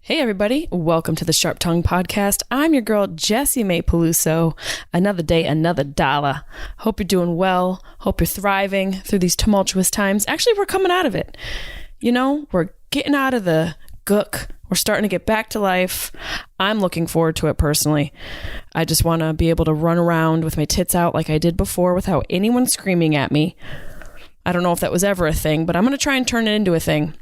Hey everybody, welcome to the Sharp Tongue Podcast. I'm your girl, Jessimae Peluso. Another day, another dollar. Hope you're doing well. Hope you're thriving through these tumultuous times. Actually, we're coming out of it. You know, we're getting out of the gook. We're starting to get back to life. I'm looking forward to it personally. I just want to be able to run around with my tits out like I did before without anyone screaming at me. I don't know if that was ever a thing, but I'm going to try and turn it into a thing.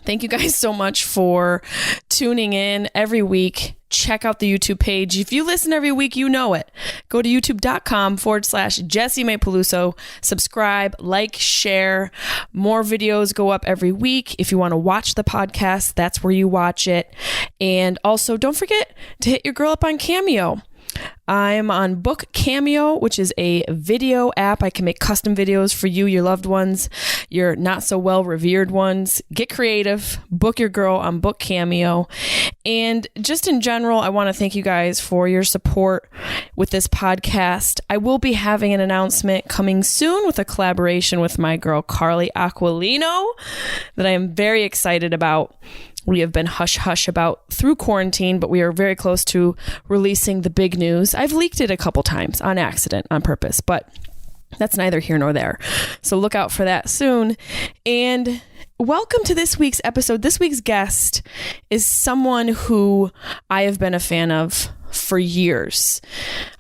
Thank you guys so much for tuning in every week. Check out the YouTube page. If you listen every week, you know it. Go to youtube.com/Jessimae Peluso. Subscribe, like, share. More videos go up every week. If you want to watch the podcast, that's where you watch it. And also, don't forget to hit your girl up on Cameo. I'm on Book Cameo, which is a video app. I can make custom videos for you, your loved ones, your not so well revered ones. Get creative. Book your girl on Book Cameo. And just in general, I want to thank you guys for your support with this podcast. I will be having an announcement coming soon with a collaboration with my girl, Carly Aquilino, that I am very excited about. We have been hush-hush about through quarantine, but we are very close to releasing the big news. I've leaked it a couple times on accident, on purpose, but that's neither here nor there. So look out for that soon. And welcome to this week's episode. This week's guest is someone who I have been a fan of for years.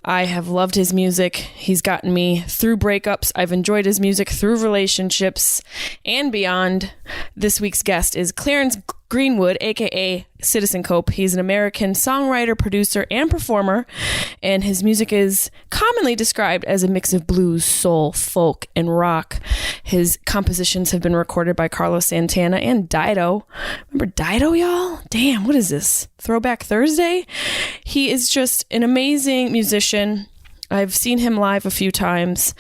I have loved his music. He's gotten me through breakups. I've enjoyed his music through relationships and beyond. This week's guest is Clarence Greenwood, aka Citizen Cope. He's an American songwriter, producer, and performer, and his music is commonly described as a mix of blues, soul, folk, and rock. His compositions have been recorded by Carlos Santana and Dido. Remember Dido, y'all? Damn, what is this? Throwback Thursday? He is just an amazing musician. I've seen him live a few times,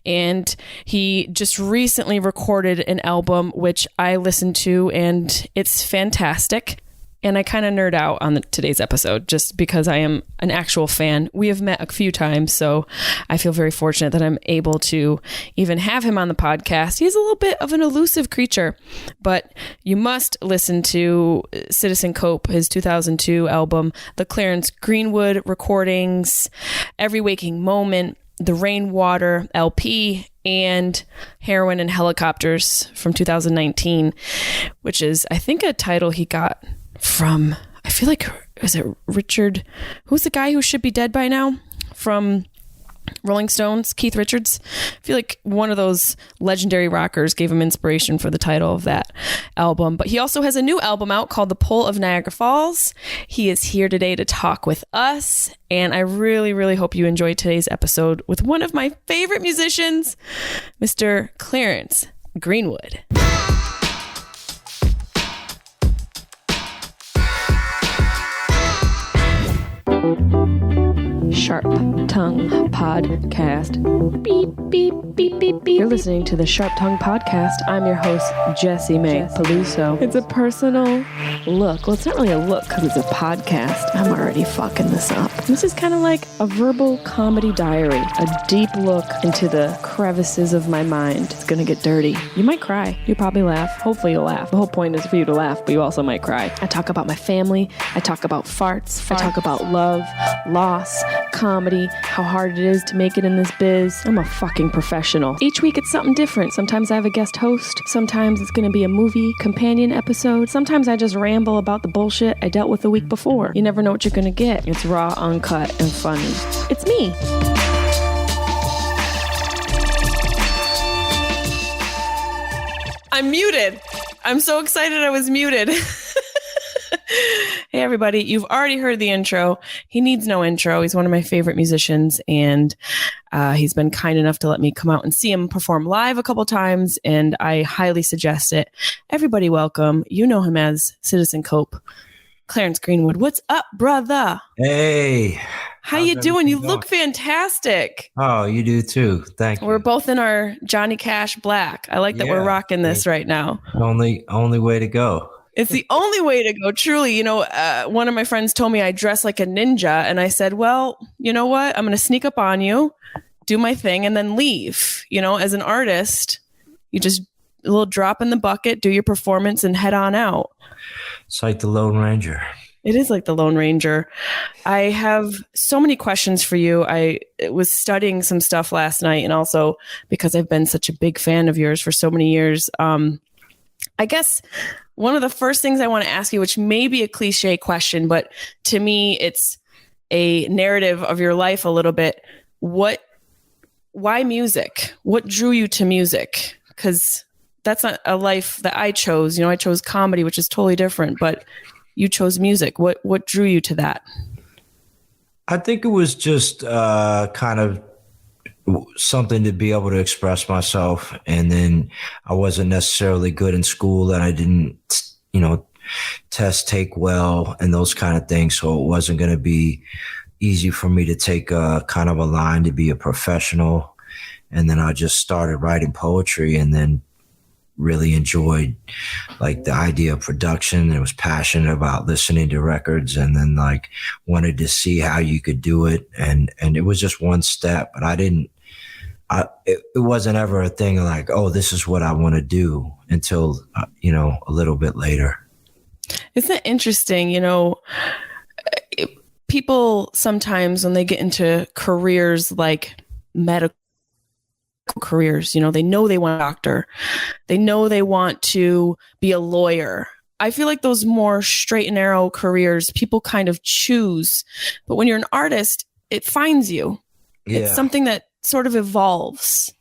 and he just recently recorded an album, which I listened to, and it's fantastic. And I kind of nerd out on today's episode just because I am an actual fan. We have met a few times, so I feel very fortunate that I'm able to even have him on the podcast. He's a little bit of an elusive creature, but you must listen to Citizen Cope, his 2002 album, the Clarence Greenwood recordings, Every Waking Moment, the Rainwater LP, and Heroin and Helicopters from 2019, which is, I think, a title he got from, I feel like, is it Richard? Who's the guy who should be dead by now? From Rolling Stones, Keith Richards. I feel like one of those legendary rockers gave him inspiration for the title of that album. But he also has a new album out called The Pull of Niagara Falls. He is here today to talk with us, and I really, really hope you enjoyed today's episode with one of my favorite musicians, Mr. Clarence Greenwood. Sharp Tongue Podcast. Beep, beep, beep, beep, beep. You're listening to the Sharp Tongue Podcast. I'm your host, Jessimae Peluso. It's a personal look. Well, it's not really a look because it's a podcast. I'm already fucking this up. This is kind of like a verbal comedy diary, a deep look into the crevices of my mind. It's going to get dirty. You might cry. You'll probably laugh. Hopefully you'll laugh. The whole point is for you to laugh, but you also might cry. I talk about my family. I talk about farts. I talk about love, loss, comedy, how hard it is to make it in this biz. I'm a fucking professional. Each week it's something different. Sometimes I have a guest host. Sometimes it's going to be a movie companion episode. Sometimes I just ramble about the bullshit I dealt with the week before. You never know what you're going to get. It's raw, uncut, and funny. It's me. I'm muted. I'm so excited I was muted. Hey, everybody. You've already heard the intro. He needs no intro. He's one of my favorite musicians, and he's been kind enough to let me come out and see him perform live a couple times, and I highly suggest it. Everybody welcome. You know him as Citizen Cope, Clarence Greenwood. What's up, brother? Hey. How you doing? You look fantastic. Oh, you do too. Thank you. We're both in our Johnny Cash black. I like that we're rocking this right now. Only way to go. It's the only way to go, truly. You know, one of my friends told me I dress like a ninja, and I said, well, you know what? I'm going to sneak up on you, do my thing, and then leave. You know, as an artist, you just a little drop in the bucket, do your performance, and head on out. It's like the Lone Ranger. It is like the Lone Ranger. I have so many questions for you. I was studying some stuff last night, and also because I've been such a big fan of yours for so many years. I guess one of the first things I want to ask you, which may be a cliche question, but to me, it's a narrative of your life a little bit. Why music? What drew you to music? Because that's not a life that I chose. I chose comedy, which is totally different, but you chose music. What drew you to that? I think it was just kind of something to be able to express myself. And then I wasn't necessarily good in school, and I didn't, take well and those kind of things. So it wasn't going to be easy for me to take a kind of a line to be a professional. And then I just started writing poetry, and then really enjoyed like the idea of production. I was passionate about listening to records, and then like wanted to see how you could do it. And it was just one step, but it wasn't ever a thing like, oh, this is what I want to do until, a little bit later. Isn't it interesting? People sometimes when they get into careers like medical careers, they know they want a doctor. They know they want to be a lawyer. I feel like those more straight and narrow careers, people kind of choose. But when you're an artist, it finds you. Yeah. It's something that sort of evolves.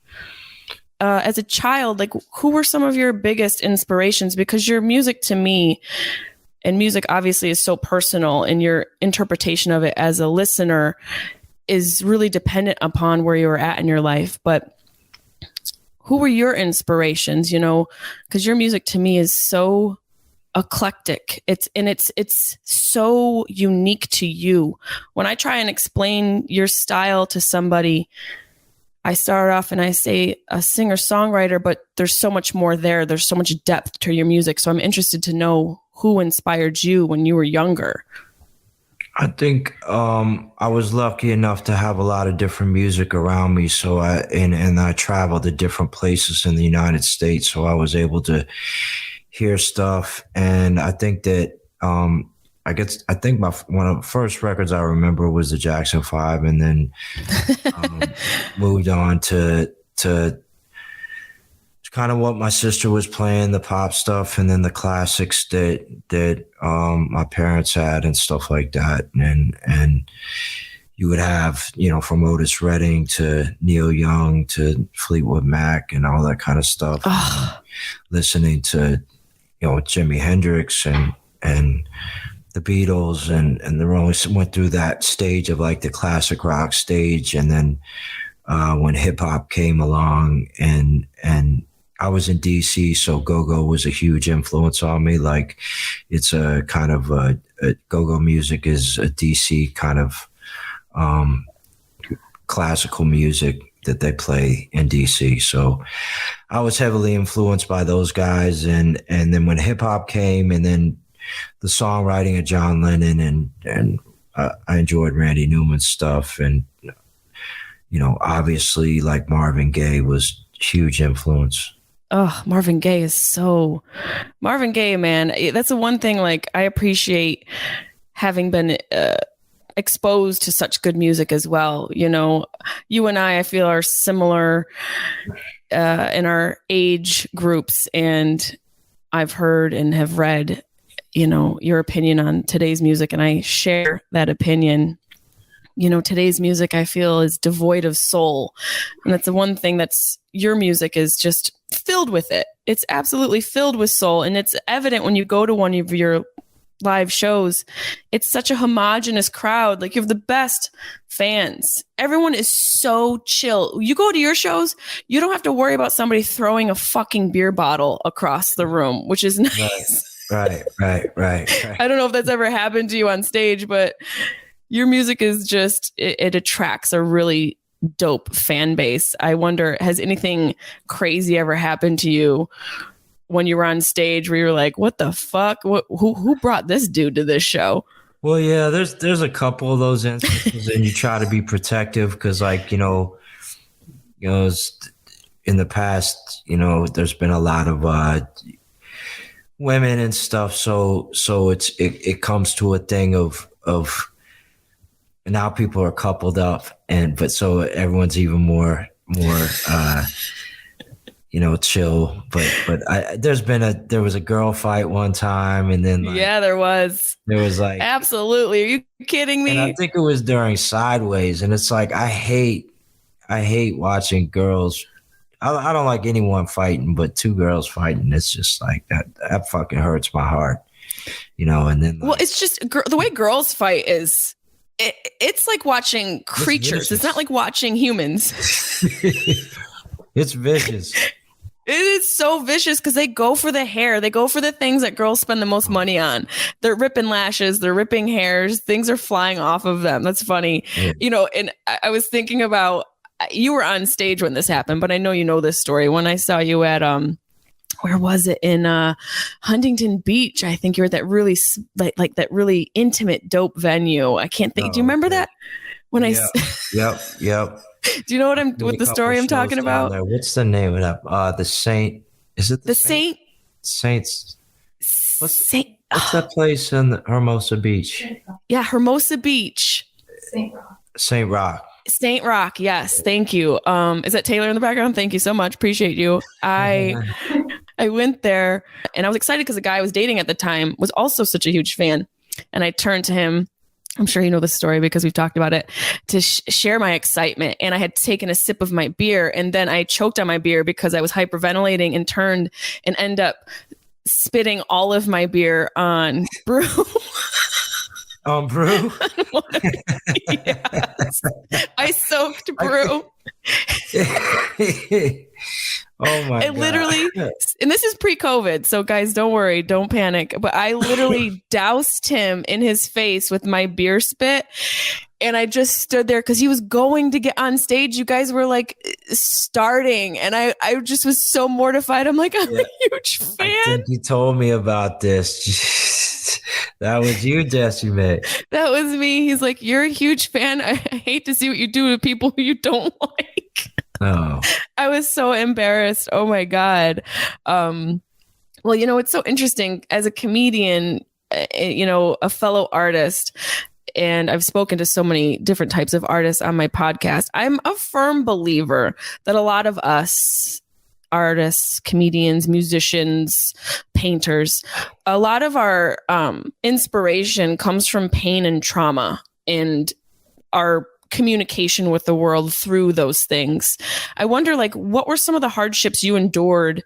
As a child, like, who were some of your biggest inspirations? Because your music to me, and music obviously is so personal, and your interpretation of it as a listener is really dependent upon where you were at in your life. But who were your inspirations? Because your music to me is so eclectic. It's so unique to you. When I try and explain your style to somebody, I start off and I say a singer-songwriter, but there's so much more there. There's so much depth to your music. So I'm interested to know who inspired you when you were younger. I think I was lucky enough to have a lot of different music around me. So I traveled to different places in the United States. So I was able to hear stuff. And I think that one of the first records I remember was the Jackson 5, and then moved on to kind of what my sister was playing, the pop stuff, and then the classics that my parents had and stuff like that. And you would have, from Otis Redding to Neil Young to Fleetwood Mac and all that kind of stuff. Listening to, Jimi Hendrix and the Beatles and the Rolling Stones, went through that stage of like the classic rock stage. And then when hip hop came along, and I was in D.C., so go-go was a huge influence on me. Like, it's a kind of go-go music is a D.C. kind of classical music that they play in D.C. So I was heavily influenced by those guys. And then when hip hop came, and then the songwriting of John Lennon, and I enjoyed Randy Newman's stuff. And, obviously like Marvin Gaye was huge influence. Oh, Marvin Gaye, man. That's the one thing, like, I appreciate having been exposed to such good music as well. You and I feel are similar in our age groups, and I've heard and have read, your opinion on today's music, and I share that opinion. Today's music, I feel, is devoid of soul. And that's the one thing that's your music is just filled with it. It's absolutely filled with soul. And it's evident when you go to one of your live shows. It's such a homogenous crowd. Like, you have the best fans. Everyone is so chill. You go to your shows, you don't have to worry about somebody throwing a fucking beer bottle across the room, which is nice. Right. I don't know if that's ever happened to you on stage, but your music is just, it attracts a really dope fan base. I wonder, has anything crazy ever happened to you when you were on stage where you're like, what the fuck? Who brought this dude to this show? Well, yeah, there's a couple of those instances, and you try to be protective because, like, in the past, there's been a lot of women and stuff. So it comes to a thing of now people are coupled up, but so everyone's even more chill. But there was a girl fight one time, and then there was absolutely. Are you kidding me? And I think it was during Sideways, and it's like I hate watching girls. I don't like anyone fighting, but two girls fighting, it's just like that fucking hurts my heart, and then it's just the way girls fight is it's like watching creatures. It's not like watching humans. It's vicious. It is so vicious because they go for the hair. They go for the things that girls spend the most money on. They're ripping lashes. They're ripping hairs. Things are flying off of them. That's funny. Yeah. And I was thinking about, you were on stage when this happened, but I know you know this story. When I saw you at, where was it? In Huntington Beach. I think you were at that really, like that really intimate, dope venue. I can't think. Do you remember that? When Yep. Do you know what the story I'm talking about? What's the name of that? The Saint. Is it the Saint? Saints. What's that place in Hermosa Beach? Yeah, Hermosa Beach. Saint Rock. Saint Rock. Yes. Thank you. Is that Taylor in the background? Thank you so much. Appreciate you. I went there and I was excited because the guy I was dating at the time was also such a huge fan. And I turned to him. I'm sure you know this story because we've talked about it, to share my excitement. And I had taken a sip of my beer and then I choked on my beer because I was hyperventilating and turned and end up spitting all of my beer on Brew. On Brew? Yes. I soaked Brew. Oh my God. Literally, and this is pre-COVID, so guys, don't worry, don't panic. But I literally doused him in his face with my beer spit. And I just stood there because he was going to get on stage. You guys were like starting. And I just was so mortified. I'm like, I'm a huge fan. I think you told me about this. That was you, Jessimae. That was me. He's like, you're a huge fan. I hate to see what you do to people who you don't like. Oh, I was so embarrassed. Oh my God. Well, it's so interesting as a comedian, a fellow artist, and I've spoken to so many different types of artists on my podcast. I'm a firm believer that a lot of us artists, comedians, musicians, painters, a lot of our inspiration comes from pain and trauma and our communication with the world through those things. I wonder, what were some of the hardships you endured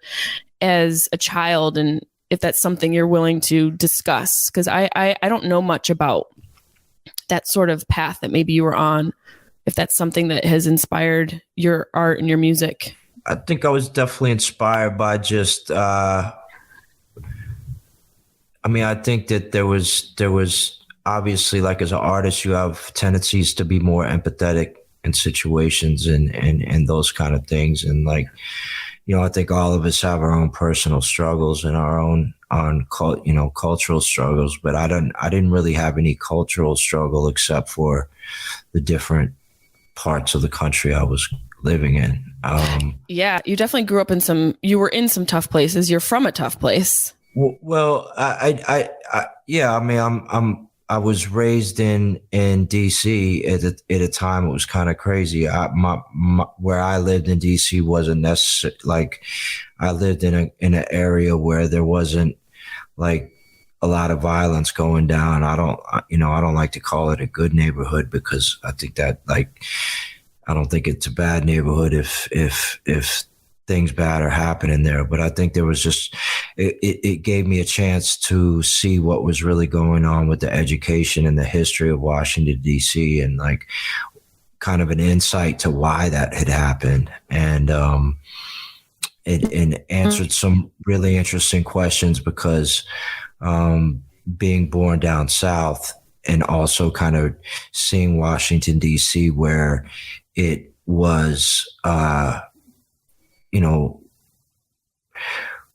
as a child, and if that's something you're willing to discuss? Because I don't know much about that sort of path that maybe you were on, if that's something that has inspired your art and your music. I think I was definitely inspired by just, I think that there was obviously, like, as an artist, you have tendencies to be more empathetic in situations and those kind of things. And I think all of us have our own personal struggles and our own cultural struggles, but I didn't really have any cultural struggle except for the different parts of the country I was living in. Yeah, you definitely grew up you were in some tough places. You're from a tough place. Well, I was raised in D.C. at a time it was kind of crazy. Where I lived in D.C. wasn't necessarily like, I lived in an area where there wasn't like a lot of violence going down. I don't like to call it a good neighborhood because I think that I don't think it's a bad neighborhood if things bad are happening there. But I think there was just, it gave me a chance to see what was really going on with the education and the history of Washington, D.C. and kind of an insight to why that had happened. And it answered some really interesting questions because being born down south and also kind of seeing Washington, D.C., where it was,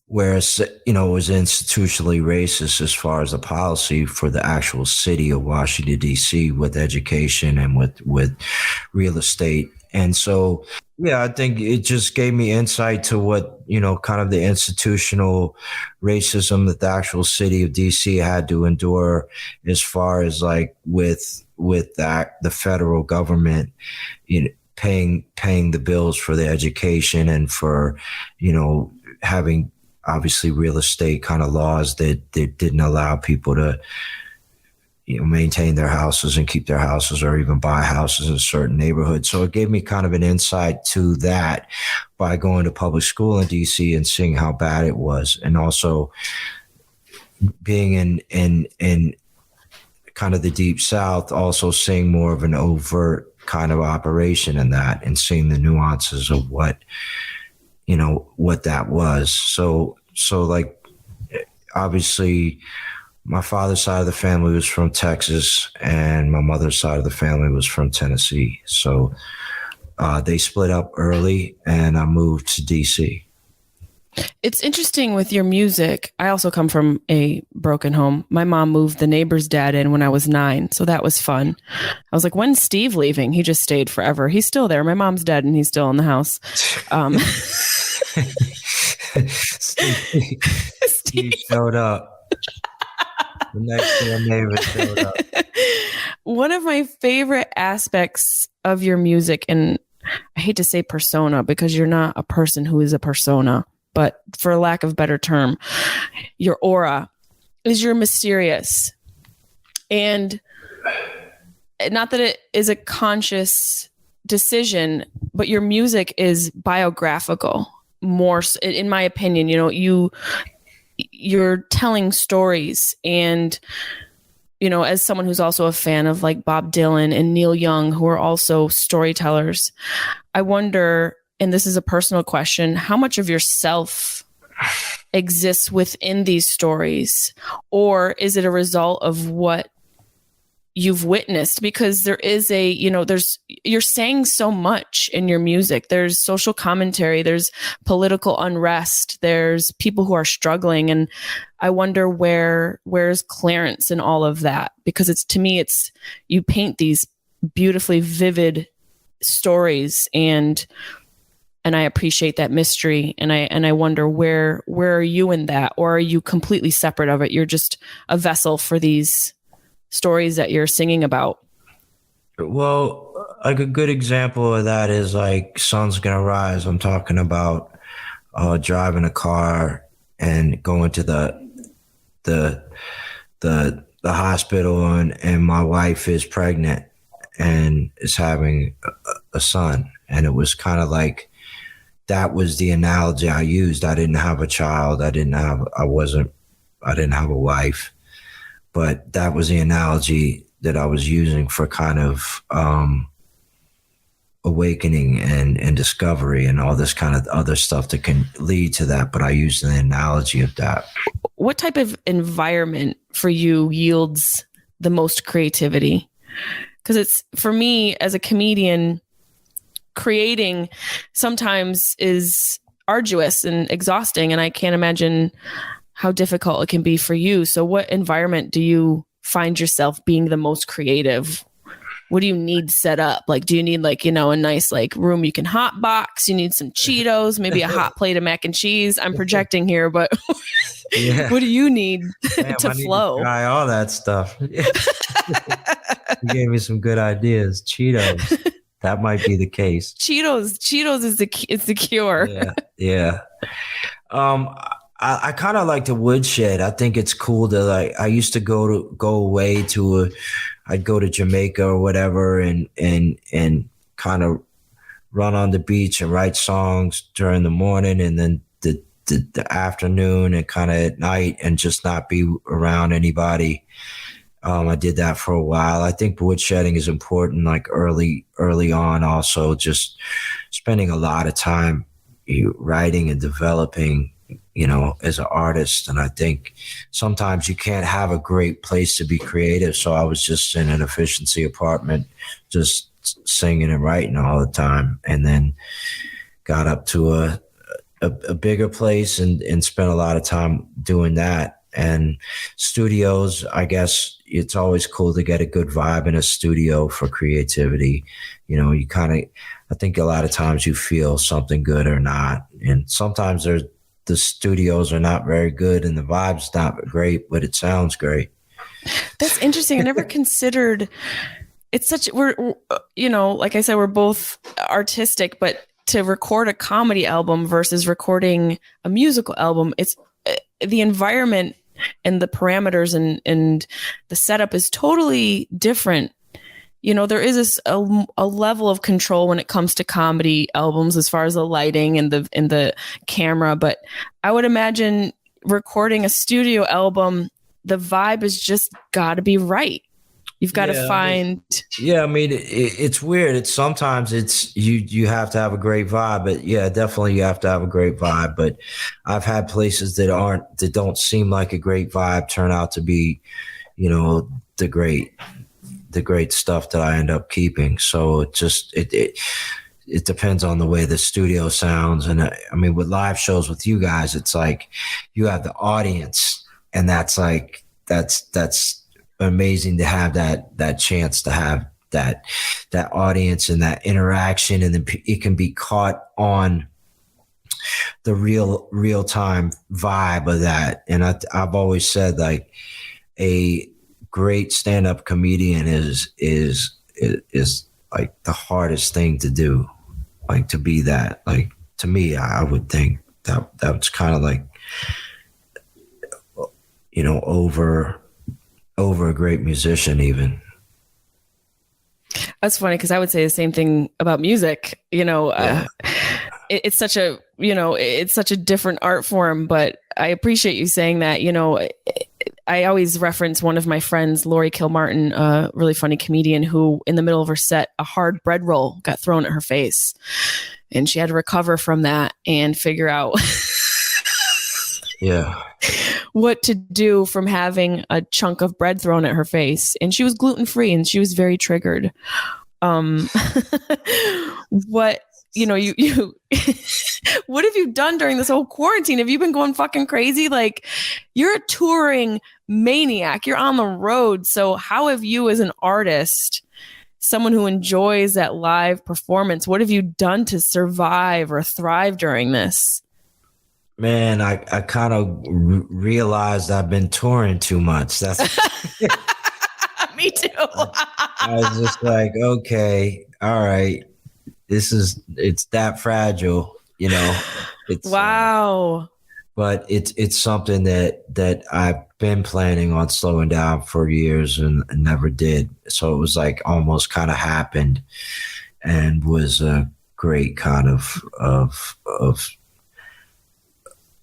whereas, it was institutionally racist as far as the policy for the actual city of Washington, D.C. with education and with real estate. And so Yeah, I think it just gave me insight to what, kind of the institutional racism that the actual city of DC had to endure, as far as like with that the federal government, paying the bills for the education and for, having obviously real estate kind of laws that didn't allow people to maintain their houses and keep their houses or even buy houses in certain neighborhoods. So it gave me kind of an insight to that by going to public school in DC and seeing how bad it was. And also being in kind of the deep South, also seeing more of an overt kind of operation in that and seeing the nuances of what that was. So like, obviously, my father's side of the family was from Texas, and my mother's side of the family was from Tennessee. So they split up early, and I moved to D.C. It's interesting with your music. I also come from a broken home. My mom moved the neighbor's dad in when I was 9, so that was fun. I was like, when's Steve leaving? He just stayed forever. He's still there. My mom's dead, and he's still in the house. Steve showed up. The next door neighbor showed up. One of my favorite aspects of your music, and I hate to say persona because you're not a person who is a persona, but for lack of a better term, your aura is you're mysterious. And not that it is a conscious decision, but your music is biographical, more in my opinion. You're telling stories, and as someone who's also a fan of like Bob Dylan and Neil Young, who are also storytellers, I wonder, and this is a personal question, how much of yourself exists within these stories, or is it a result of what you've witnessed? Because there is you're saying so much in your music. There's social commentary, there's political unrest, there's people who are struggling. And I wonder where's Clarence in all of that? Because to me, you paint these beautifully vivid stories, and I appreciate that mystery. And I wonder where are you in that? Or are you completely separate of it? You're just a vessel for these stories that you're singing about? Well, like a good example of that is like Sun's Gonna Rise. I'm talking about driving a car and going to the hospital, and my wife is pregnant and is having a son. And it was kind of like, that was the analogy I used. I didn't have a child. I didn't have a wife. But that was the analogy that I was using for kind of awakening and discovery and all this kind of other stuff that can lead to that. But I used the analogy of that. What type of environment for you yields the most creativity? Because it's, for me as a comedian, creating sometimes is arduous and exhausting, and I can't imagine how difficult it can be for you. So what environment do you find yourself being the most creative? What do you need set up? Like, do you need a nice room you can hot box? You need some Cheetos, maybe a hot plate of mac and cheese. I'm projecting here, but yeah. What do you need to flow? Need to try all that stuff. You gave me some good ideas. Cheetos. That might be the case. Cheetos is the cure. Yeah. I kind of like the woodshed. I think it's cool to I used to go away I'd go to Jamaica or whatever and kind of run on the beach and write songs during the morning, and then the afternoon and kind of at night, and just not be around anybody. I did that for a while. I think woodshedding is important, like early on, also just spending a lot of time writing and developing, as an artist. And I think sometimes you can't have a great place to be creative. So I was just in an efficiency apartment, just singing and writing all the time. And then got up to a bigger place and spent a lot of time doing that. And studios, I guess it's always cool to get a good vibe in a studio for creativity. You kind of, I think a lot of times you feel something good or not. And sometimes the studios are not very good and the vibe's not great, but it sounds great. That's interesting. I never considered it's such, we're, like I said, we're both artistic, but to record a comedy album versus recording a musical album, it's the environment and the parameters and the setup is totally different. There is a level of control when it comes to comedy albums as far as the lighting and the camera. But I would imagine recording a studio album, the vibe is just got to be right. You've got to find. It's weird. Sometimes you have to have a great vibe, but yeah, definitely you have to have a great vibe. But I've had places that don't seem like a great vibe turn out to be, the great stuff that I end up keeping. So it depends on the way the studio sounds. And I mean, with live shows with you guys, it's like you have the audience, and that's amazing to have that chance to have that audience and that interaction, and then it can be caught on the real time vibe of that. And I've always said, like, a great stand-up comedian is like the hardest thing to do, like to be that. Like, to me, I would think that's kind of like, over a great musician even. That's funny, because I would say the same thing about music. It's such a different art form, but I appreciate you saying that. I always reference one of my friends, Lori Kilmartin, a really funny comedian, who in the middle of her set, a hard bread roll got thrown at her face, and she had to recover from that and figure out what to do from having a chunk of bread thrown at her face. And she was gluten-free and she was very triggered. What what have you done during this whole quarantine? Have you been going fucking crazy? Like, you're a touring maniac. You're on the road. So how have you, as an artist, someone who enjoys that live performance, what have you done to survive or thrive during this? Man, I kind of realized I've been touring too much. That's me too. I was just like, okay, all right. It's that fragile, It's wow. But it's something that I've been planning on slowing down for years and never did. So it was like almost kind of happened, and was a great kind of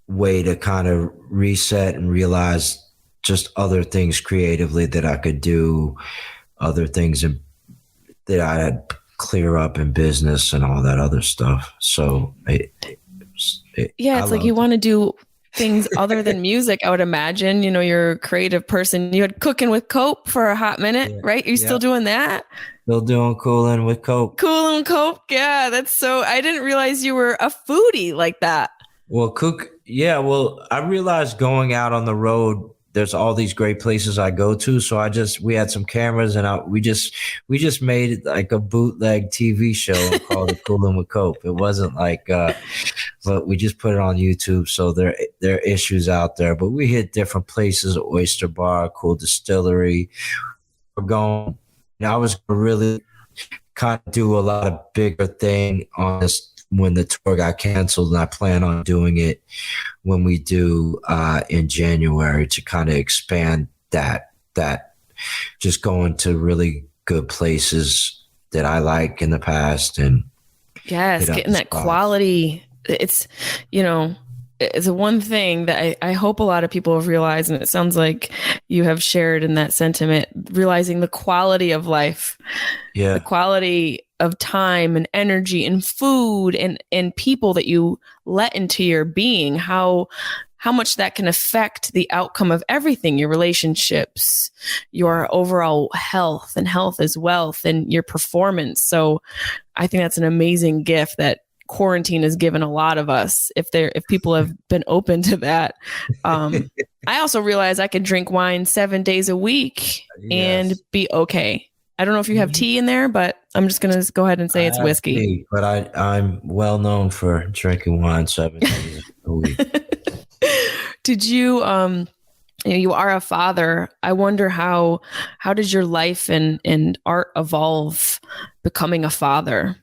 way to kind of reset and realize just other things creatively that I could do, other things that I had clear up in business and all that other stuff. So it's like you want to do things other than music, I would imagine. You're a creative person. You had Cooking with Cope for a hot minute, right? Are you still doing that? Still doing Coolin' with Cope. Coolin' with Cope. Yeah, that's so, I didn't realize you were a foodie like that. Well, I realized going out on the road, there's all these great places I go to. So we had some cameras, and we just made it like a bootleg TV show and called it Coolin' with Cope. It wasn't like, but we just put it on YouTube. So there are issues out there, but we hit different places: Oyster Bar, Cool Distillery. I was really kind of do a lot of bigger thing on this when the tour got canceled, and I plan on doing it when we do in January to kind of expand that just going to really good places that I like in the past. And getting that quality. It's it's one thing that I hope a lot of people have realized, and it sounds like you have shared in that sentiment, realizing the quality of life, the quality of time and energy and food and people that you let into your being, how much that can affect the outcome of everything, your relationships, your overall health, and health is wealth, and your performance. So I think that's an amazing gift that quarantine has given a lot of us, if people have been open to that. I also realized I could drink wine 7 days a week and be okay. I don't know if you have tea in there, but I'm just going to go ahead and say it's whiskey. Tea, but I'm well known for drinking wine 7 days a week. Did you, you are a father. I wonder how did your life and art evolve becoming a father?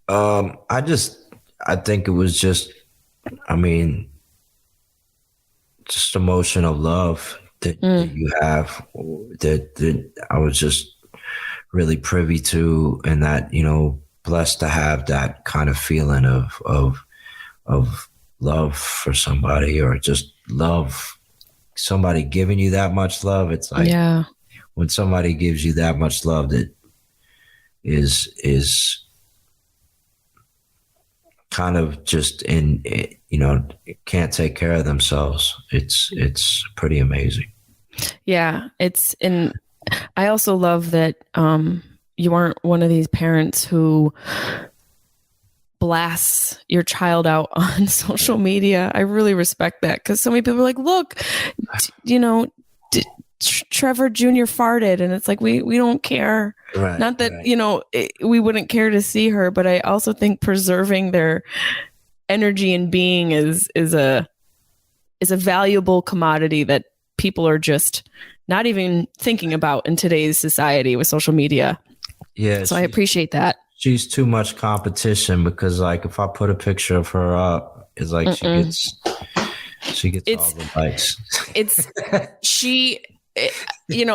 I think it was just emotional love that you have that I was just really privy to, and that, blessed to have that kind of feeling of love for somebody, or just love, somebody giving you that much love. It's like, when somebody gives you that much love that is kind of just can't take care of themselves. It's pretty amazing. Yeah. And I also love that you aren't one of these parents who blasts your child out on social media. I really respect that, because so many people are like, look, Trevor Jr. farted, and it's like, we don't care. Right, not that we wouldn't care to see her, but I also think preserving their energy and being is a valuable commodity that people are just not even thinking about in today's society with social media. Yeah, so I appreciate that. She's too much competition, because like if I put a picture of her up, it's like she gets all the likes.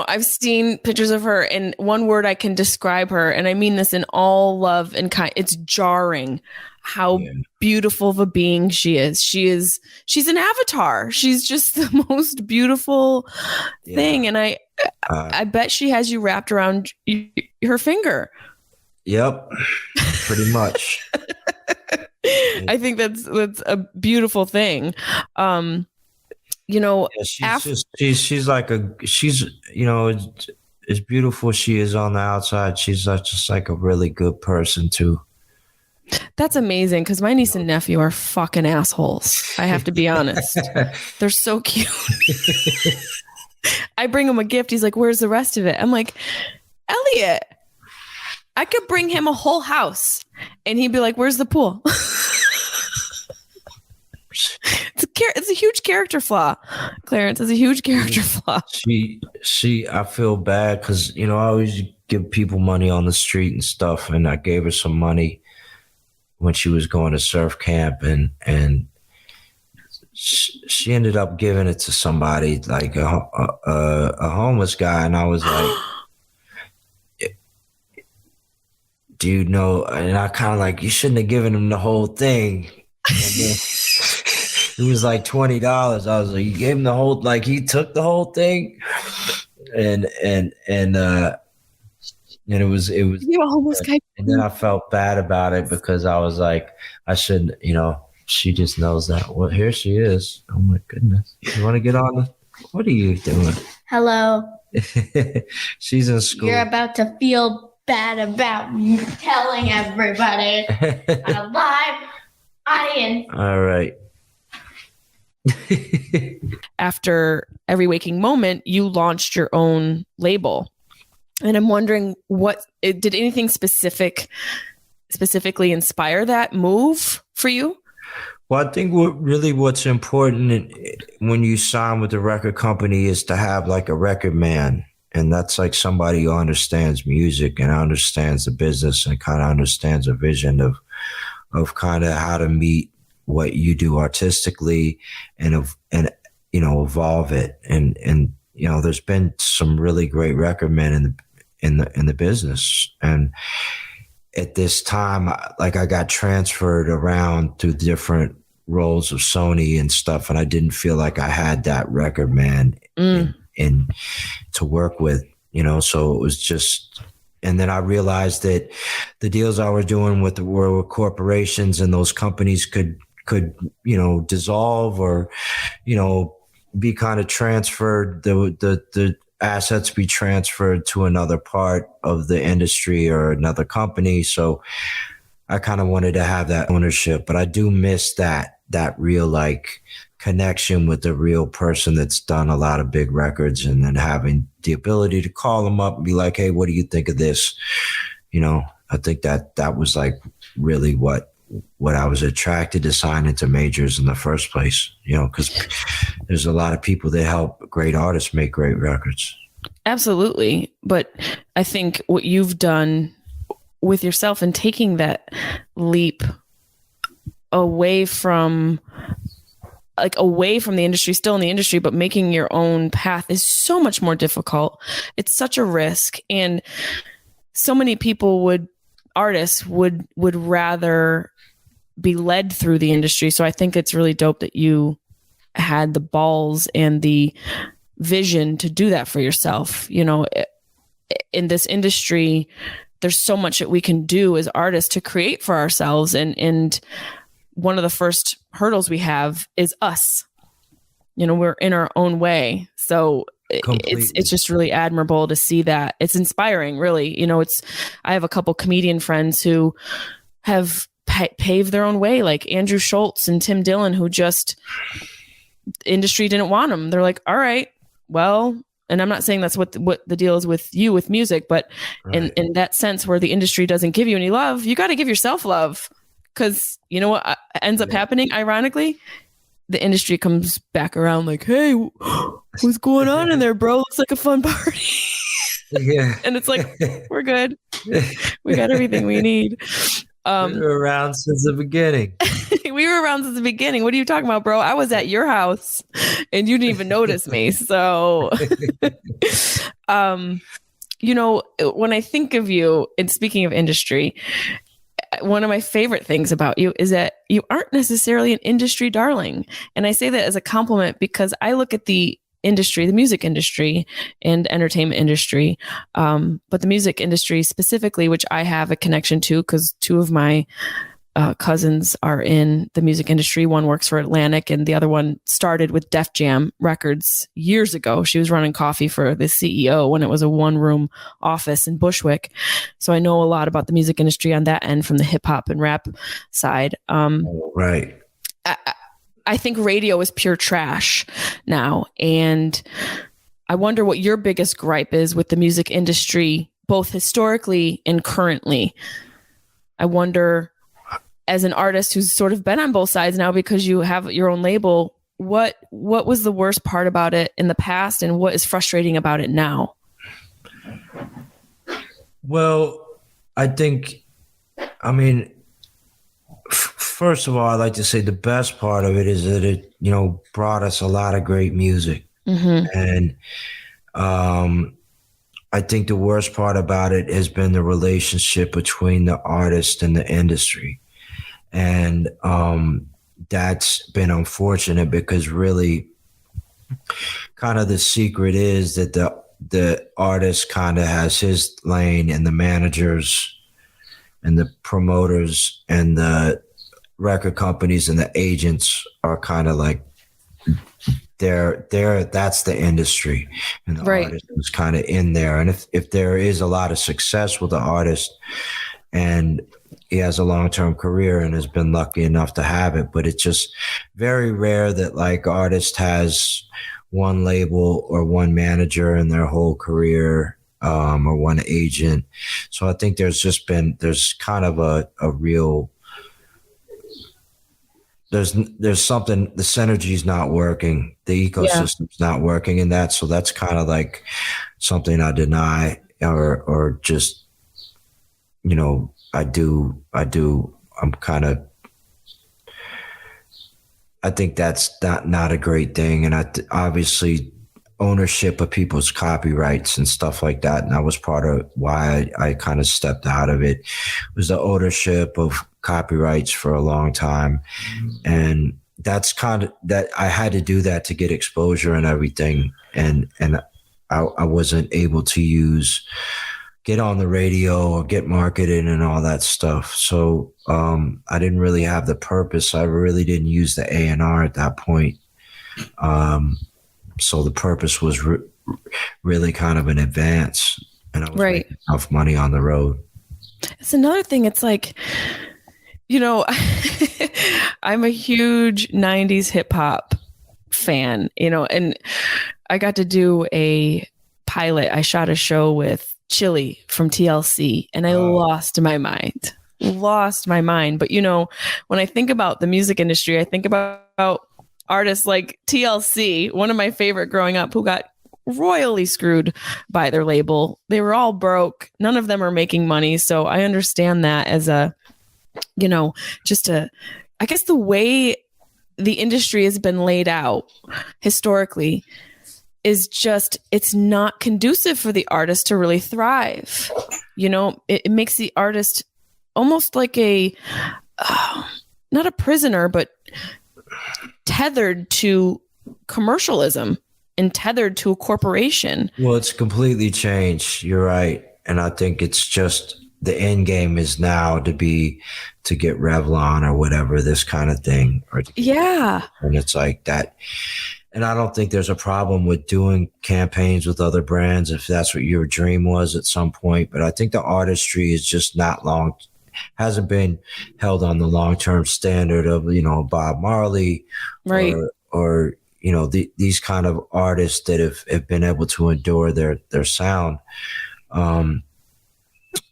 I've seen pictures of her, and one word I can describe her, and I mean this in all love and kind, it's jarring how beautiful of a being she is. She's an avatar. She's just the most beautiful thing. And I bet she has you wrapped around her finger. Yep. Pretty much. I think that's a beautiful thing. She's as beautiful as she is on the outside, she's just like a really good person too. That's amazing, because my niece and nephew are fucking assholes. I have to be honest. They're so cute. I bring him a gift. He's like, where's the rest of it? I'm like, Elliot, I could bring him a whole house, and he'd be like, where's the pool? It's a huge character flaw. Clarence is a huge character flaw. I feel bad, because I always give people money on the street and stuff, and I gave her some money when she was going to surf camp, and she ended up giving it to somebody, like a homeless guy, and I was like, dude, no. And I kind of like, you shouldn't have given him the whole thing. And then it was like $20. I was like, you gave him the whole, like he took the whole thing, and it was you almost got. And then I felt bad about it, because I was like, I shouldn't, she just knows that. Well, here she is. Oh my goodness. You want to get on? What are you doing? Hello. She's in school. You're about to feel bad about me telling everybody on a live audience. All right. After Every Waking Moment, you launched your own label. And I'm wondering, did anything specifically inspire that move for you? Well, I think what's important when you sign with a record company is to have like a record man. And that's like somebody who understands music and understands the business and kind of understands a vision of kind of how to meet what you do artistically and evolve it. And there's been some really great record men in the business. And at this time, like I got transferred around through different roles of Sony and stuff, and I didn't feel like I had that record man in to work with, so it was just. And then I realized that the deals I was doing were with corporations, and those companies could dissolve or be kind of transferred, the assets be transferred to another part of the industry or another company. So I kind of wanted to have that ownership, but I do miss that real, like, connection with the real person that's done a lot of big records, and then having the ability to call them up and be like, hey, what do you think of this? I think that was like really what I was attracted to signing to majors in the first place, because there's a lot of people that help great artists make great records. Absolutely. But I think what you've done with yourself and taking that leap away from the industry, still in the industry, but making your own path is so much more difficult. It's such a risk. And so many artists would rather be led through the industry. So I think it's really dope that you had the balls and the vision to do that for yourself. In this industry, there's so much that we can do as artists to create for ourselves. And one of the first hurdles we have is us. We're in our own way. So it's just really admirable to see that. It's inspiring, really. I have a couple comedian friends who have paved their own way, like Andrew Schultz and Tim Dillon, who just industry didn't want them. They're like, all right, well, and I'm not saying that's what the deal is with you with music, but right. in that sense where the industry doesn't give you any love, you got to give yourself love. Because you know what ends up happening, ironically? The industry comes back around like, hey, what's going on in there, bro? Looks like a fun party. Yeah. And it's like, we're good. We got everything we need. We were around since the beginning. We were around since the beginning. What are you talking about, bro? I was at your house and you didn't even notice me. So, when I think of you, and speaking of industry, one of my favorite things about you is that you aren't necessarily an industry darling. And I say that as a compliment because I look at the industry, the music industry and entertainment industry, but the music industry specifically, which I have a connection to because two of my cousins are in the music industry. One works for Atlantic and the other one started with Def Jam Records years ago. She was running coffee for the CEO when it was a one-room office in Bushwick. So I know a lot about the music industry on that end from the hip hop and rap side. Right. I think radio is pure trash now. And I wonder what your biggest gripe is with the music industry, both historically and currently. I wonder, as an artist who's sort of been on both sides now because you have your own label, what was the worst part about it in the past and what is frustrating about it now? Well, first of all, I'd like to say the best part of it is that it, brought us a lot of great music. Mm-hmm. And I think the worst part about it has been the relationship between the artist and the industry. And that's been unfortunate because really kind of the secret is that the artist kind of has his lane and the managers and the promoters and the record companies and the agents are kind of like that's the industry, and the right. artist is kind of in there. And if there is a lot of success with the artist and he has a long-term career and has been lucky enough to have it, but it's just very rare that like artist has one label or one manager in their whole career, or one agent. So I think there's kind of a real, there's something, the synergy's not working, the ecosystem's not working in that. So that's kind of like something I deny or just, I think that's not a great thing. And obviously ownership of people's copyrights and stuff like that. And that was part of why I kind of stepped out of it, was the ownership of copyrights for a long time. And that's kind of that I had to do that to get exposure and everything. And I wasn't able to get on the radio or get marketed and all that stuff. So I didn't really have the purpose. I really didn't use the A&R at that point. So the purpose was really kind of an advance, and I was making enough money on the road. It's another thing. It's like, I'm a huge 90s hip hop fan, and I got to do a pilot. I shot a show with Chili from TLC, and I lost my mind. But, when I think about the music industry, I think about artists like TLC, one of my favorite growing up, who got royally screwed by their label. They were all broke. None of them are making money. So I understand that as I guess the way the industry has been laid out historically is just, it's not conducive for the artist to really thrive. It makes the artist almost like not a prisoner, but tethered to commercialism and tethered to a corporation. Well, it's completely changed. You're right. And I think it's just the end game is now to get Revlon or whatever, this kind of thing. And it's like that. And I don't think there's a problem with doing campaigns with other brands if that's what your dream was at some point. But I think the artistry is just hasn't been held on the long-term standard of, Bob Marley, right, or these kind of artists that have been able to endure their sound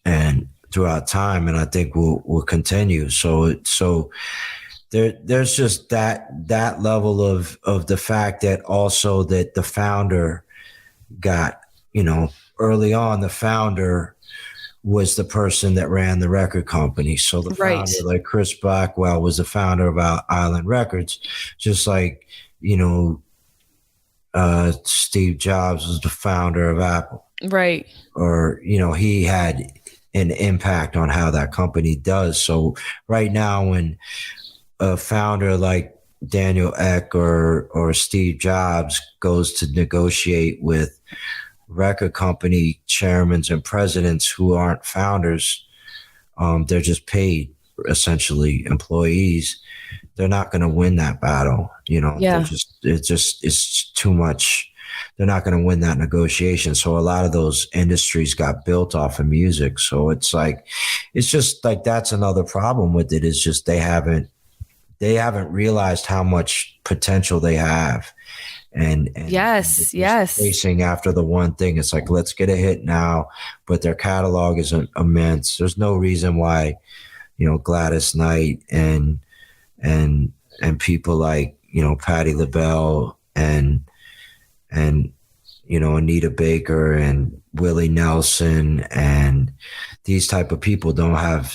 and throughout time, and I think will continue. So there's just that level of the fact that also that the founder got, early on, the founder was the person that ran the record company. So the founder, like Chris Blackwell, was the founder of Island Records, just like, Steve Jobs was the founder of Apple. Right. Or, he had an impact on how that company does. So right now, when a founder like Daniel Ek or Steve Jobs goes to negotiate with record company chairmen and presidents who aren't founders, they're just paid, essentially employees. They're not going to win that battle. It's too much. They're not going to win that negotiation. So a lot of those industries got built off of music. So it's just like, that's another problem with it, is just they haven't realized how much potential they have. And yes. Chasing after the one thing. It's like, let's get a hit now, but their catalog is immense. There's no reason why, Gladys Knight and people like, Patti LaBelle and Anita Baker and Willie Nelson and these type of people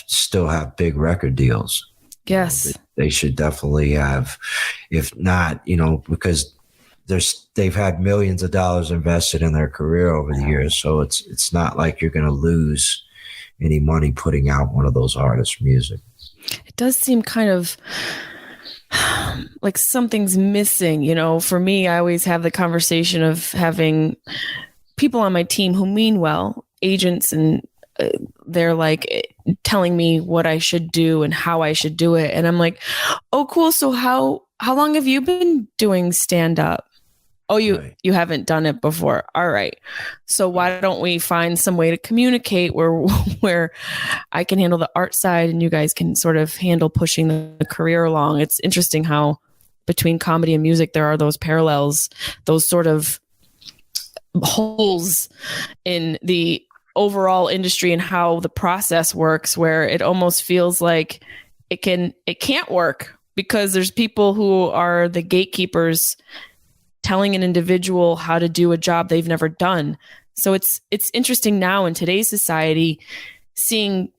still have big record deals. Yes. They should definitely have, if not, because they've had millions of dollars invested in their career over the years. So it's not like you're going to lose any money putting out one of those artists' music. It does seem kind of like something's missing. For me, I always have the conversation of having people on my team who mean well, agents, and they're like telling me what I should do and how I should do it. And I'm like, oh, cool. So how long have you been doing stand-up? Oh, you haven't done it before. All right. So why don't we find some way to communicate where I can handle the art side and you guys can sort of handle pushing the career along. It's interesting how between comedy and music, there are those parallels, those sort of holes in the overall industry and how the process works, where it almost feels like it can't work because there's people who are the gatekeepers telling an individual how to do a job they've never done. So it's interesting now in today's society, seeing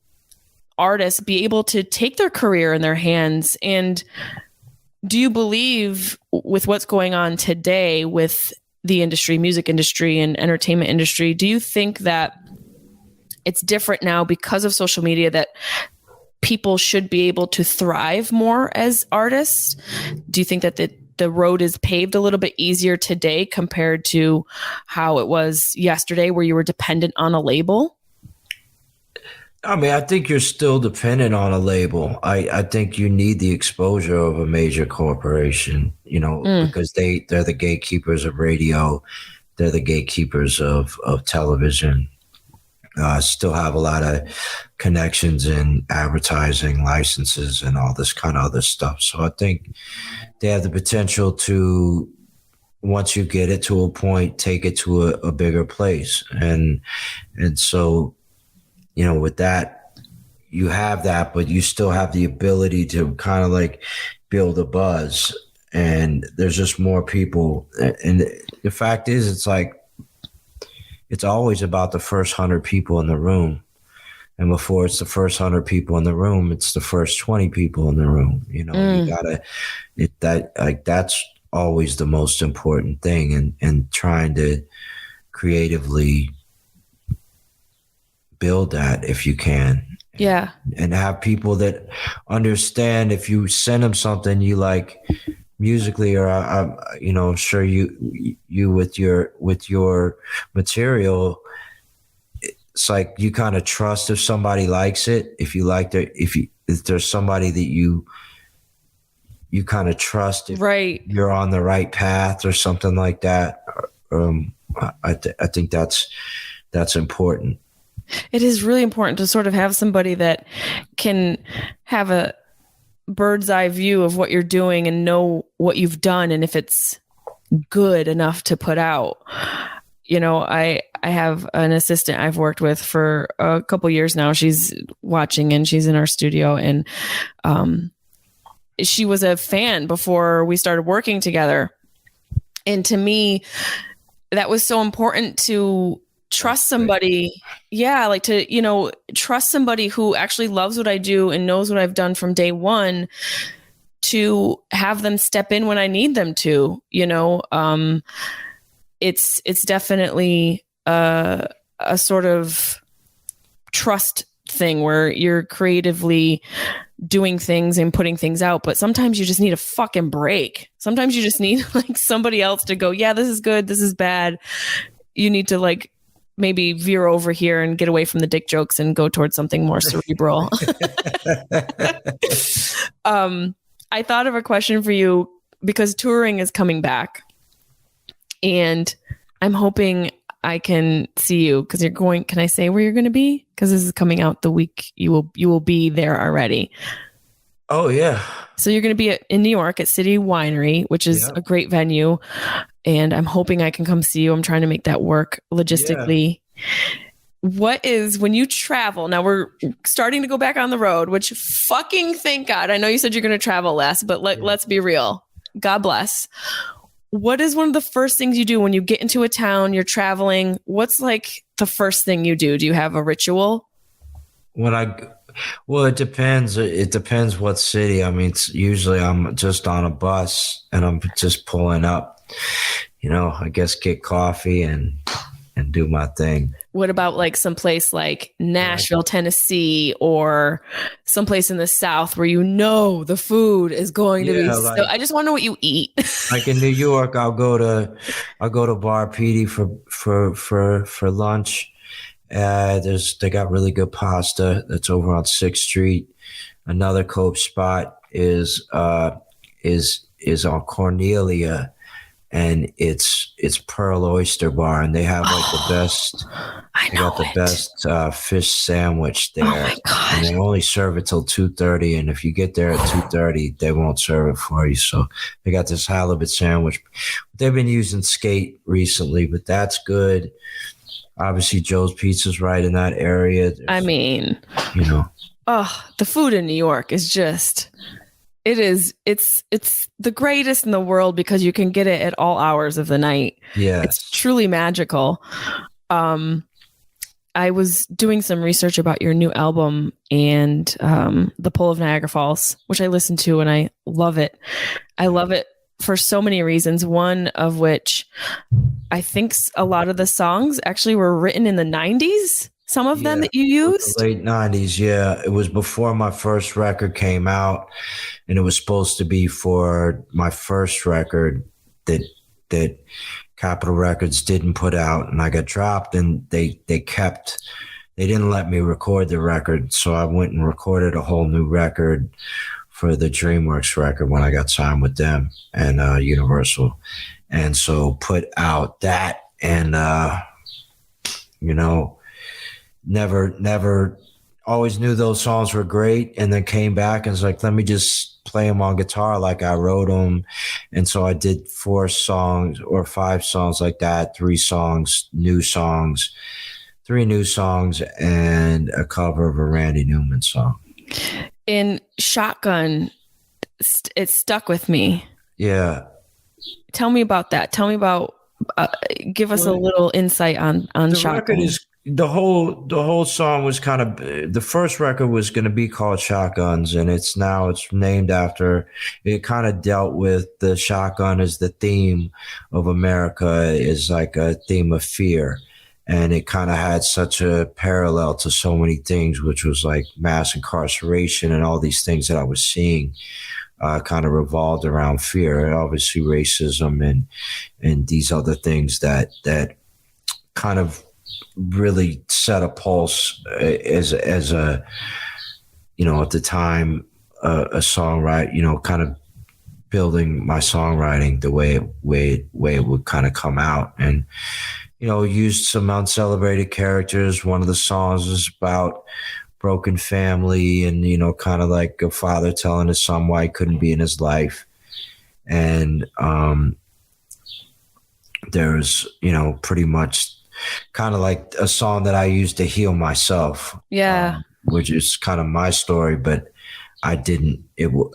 artists be able to take their career in their hands. And do you believe with what's going on today with the industry, music industry and entertainment industry, do you think that it's different now because of social media, that people should be able to thrive more as artists? Do you think that the road is paved a little bit easier today compared to how it was yesterday, where you were dependent on a label? I mean, I think you're still dependent on a label. I think you need the exposure of a major corporation, because they're the gatekeepers of radio. They're the gatekeepers of television. Still have a lot of connections in advertising licenses and all this kind of other stuff. So I think they have the potential to once you get it to a point, take it to a bigger place. And so, with that, you have that, but you still have the ability to kind of like build a buzz. And there's just more people. And the fact is, it's like, it's always about the first 100 people in the room. And before it's the first 100 people in the room, it's the first 20 people in the room. You gotta, that's always the most important thing, and trying to creatively build that if you can. Yeah. And have people that understand if you send them something you like musically, or I'm sure you with your material, it's like you kind of trust if somebody likes it, if there's somebody that you kind of trust, if right, you're on the right path or something like that. I think that's important. It is really important to sort of have somebody that can have a bird's eye view of what you're doing and know what you've done, and if it's good enough to put out. I have an assistant I've worked with for a couple years now. She's watching and she's in our studio, and she was a fan before we started working together. And to me, that was so important to trust somebody. Yeah. Like to, trust somebody who actually loves what I do and knows what I've done from day one, to have them step in when I need them to, it's definitely a sort of trust thing where you're creatively doing things and putting things out, but sometimes you just need a fucking break. Sometimes you just need like somebody else to go, yeah, this is good, this is bad. You need to like maybe veer over here and get away from the dick jokes and go towards something more cerebral. I thought of a question for you because touring is coming back, and I'm hoping I can see you because you're going. Can I say where you're going to be? Because this is coming out the week you will be there already. Oh yeah. So you're going to be in New York at City Winery, which is a great venue, and I'm hoping I can come see you. I'm trying to make that work logistically. Yeah. What is, when you travel, now we're starting to go back on the road, which fucking thank God. I know you said you're going to travel less, but let's be real. God bless. What is one of the first things you do when you get into a town, you're traveling? What's like the first thing you do? Do you have a ritual? Well, it depends. It depends what city. I mean, it's usually I'm just on a bus and I'm just pulling up, I guess get coffee and do my thing. What about like someplace like Nashville, Tennessee, or someplace in the South where the food is going to be so, I just want to know what you eat. Like in New York, I'll go to Bar Petey for lunch. They got really good pasta that's over on 6th Street. Another Cope spot is on Cornelia, and it's Pearl Oyster Bar, and they have like the best. They got the best fish sandwich there. Oh my God. And they only serve it till 2:30, and if you get there at 2:30, they won't serve it for you. So they got this halibut sandwich. They've been using skate recently, but that's good. Obviously, Joe's Pizza's right in that area. I mean, the food in New York is just, it's the greatest in the world because you can get it at all hours of the night. Yeah. It's truly magical. I was doing some research about your new album and The Pull of Niagara Falls, which I listened to and I love it. I love it for so many reasons, one of which I think a lot of the songs actually were written in the 90s. Some of them that you used? The late 90s, yeah. It was before my first record came out, and it was supposed to be for my first record that Capitol Records didn't put out, and I got dropped, and they didn't let me record the record, so I went and recorded a whole new record for the DreamWorks record when I got signed with them and Universal. And so put out that and, never always knew those songs were great, and then came back and was like, let me just play them on guitar like I wrote them. And so I did 4 songs or 5 songs like that, 3 new songs, and a cover of a Randy Newman song. In Shotgun, it stuck with me. Yeah. Tell me about that. Tell me about, give us a little insight on the Shotgun. Record is, the whole song was kind of, the first record was going to be called Shotguns, and it's named after, it kind of dealt with the shotgun as the theme of America, is like a theme of fear. And it kind of had such a parallel to so many things, which was like mass incarceration and all these things that I was seeing kind of revolved around fear, and obviously racism and these other things that kind of really set a pulse as a, you know, at the time, a songwriter, you know, kind of building my songwriting the way it would kind of come out. And, you know, used some uncelebrated characters. One of the songs is about broken family and, you know, kind of like a father telling his son why he couldn't be in his life. And there's, you know, pretty much kind of like a song that I used to heal myself. Yeah. Which is kind of my story, but I didn't,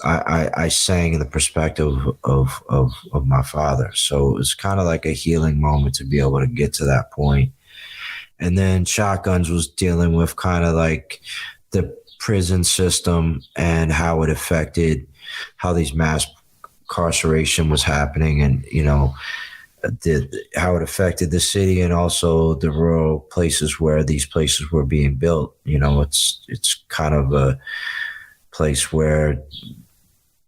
I sang in the perspective of my father. So it was kind of like a healing moment to be able to get to that point. And then Shotguns was dealing with kind of like the prison system and how it affected, how these mass incarceration was happening, and, you know, how it affected the city and also the rural places where these places were being built. You know, it's kind of a place where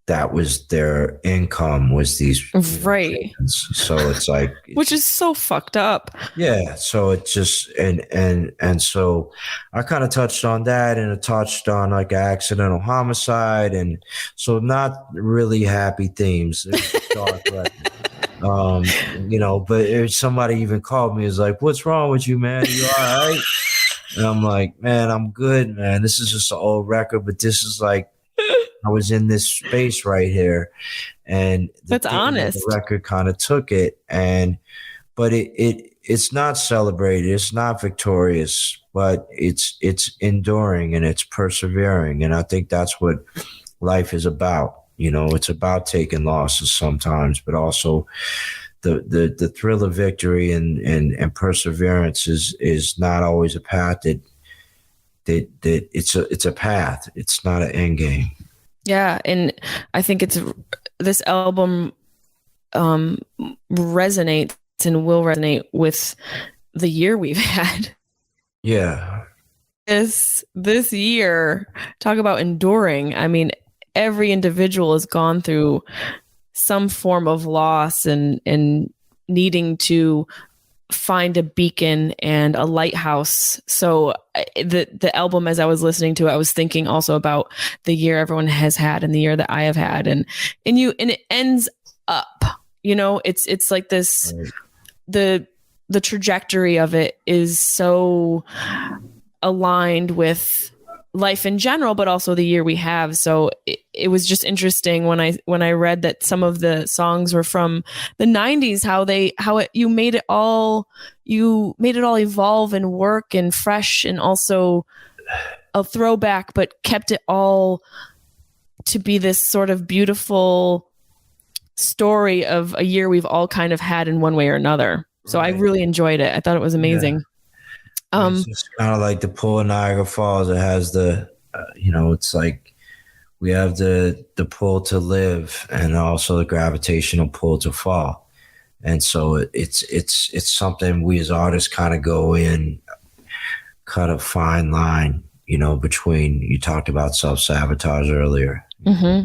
that was their income, was these, right. So it's like, which is so fucked up. Yeah. So it just, and so I kind of touched on that, and it touched on like accidental homicide. And so not really happy themes. It's dark, you know, but if somebody even called me, is like, what's wrong with you, man? You all right? And I'm like, man, I'm good, man. This is just an old record, but this is like, I was in this space right here, and that's honest. The record kind of took it, but it's not celebrated, it's not victorious, but it's enduring and it's persevering, and I think that's what life is about. You know, it's about taking losses sometimes, but also the thrill of victory and perseverance is not always a path that it's a path. It's not an end game. Yeah, and I think this album resonates and will resonate with the year we've had. Yeah. This year, talk about enduring. I mean, every individual has gone through some form of loss and needing to find a beacon and a lighthouse. So the album, as I was listening to it, I was thinking also about the year everyone has had and the year that I have had, and it ends up, you know, it's like this, the trajectory of it is so aligned with life in general, but also the year we have. So it was just interesting when I read that some of the songs were from the 90s, you made it all evolve and work and fresh, and also a throwback, but kept it all to be this sort of beautiful story of a year we've all kind of had in one way or another. So right. I really enjoyed it. I thought it was amazing. Yeah. It's just kind of like the pool of Niagara Falls. It has the, you know, it's like we have the pull to live and also the gravitational pull to fall. And so it's something we as artists kind of go in, cut a fine line, you know, between, you talked about self-sabotage earlier. Mm-hmm.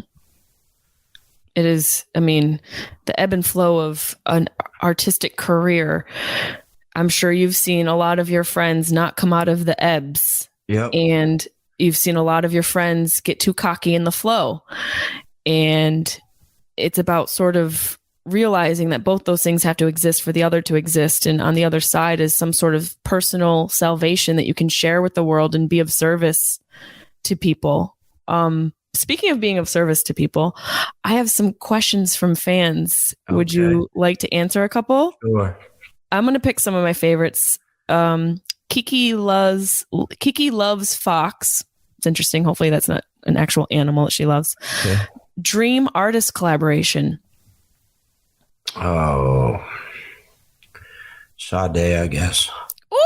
It is, I mean, the ebb and flow of an artistic career. I'm sure you've seen a lot of your friends not come out of the ebbs. Yep. And you've seen a lot of your friends get too cocky in the flow. And it's about sort of realizing that both those things have to exist for the other to exist. And on the other side is some sort of personal salvation that you can share with the world and be of service to people. Speaking of being of service to people, I have some questions from fans. Okay. Would you like to answer a couple? Sure. I'm going to pick some of my favorites. Kiki loves fox. It's interesting. Hopefully that's not an actual animal that she loves. Okay. Dream artist collaboration. Oh, Sade, I guess. Ooh!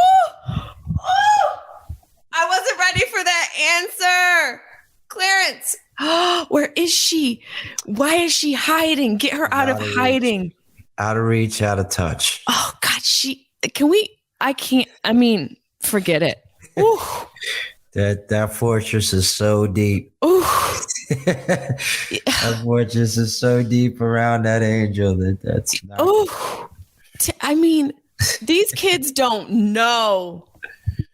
I wasn't ready for that answer. Clarence, where is she? Why is she hiding? Get her out of hiding. Out of reach, out of touch. Oh, God, forget it. Ooh. That fortress is so deep. Ooh. That fortress is so deep around that angel that's not. Oh, these kids don't know.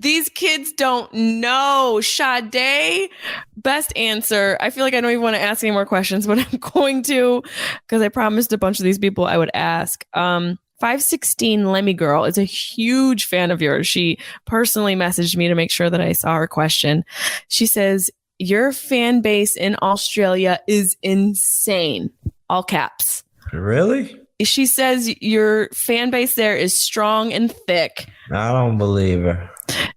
These kids don't know. Sade, best answer. I feel like I don't even want to ask any more questions, but I'm going to, because I promised a bunch of these people I would ask. 516 Lemmy Girl is a huge fan of yours. She personally messaged me to make sure that I saw her question. She says, your fan base in Australia is insane. All caps. Really? She says your fan base there is strong and thick. I don't believe her.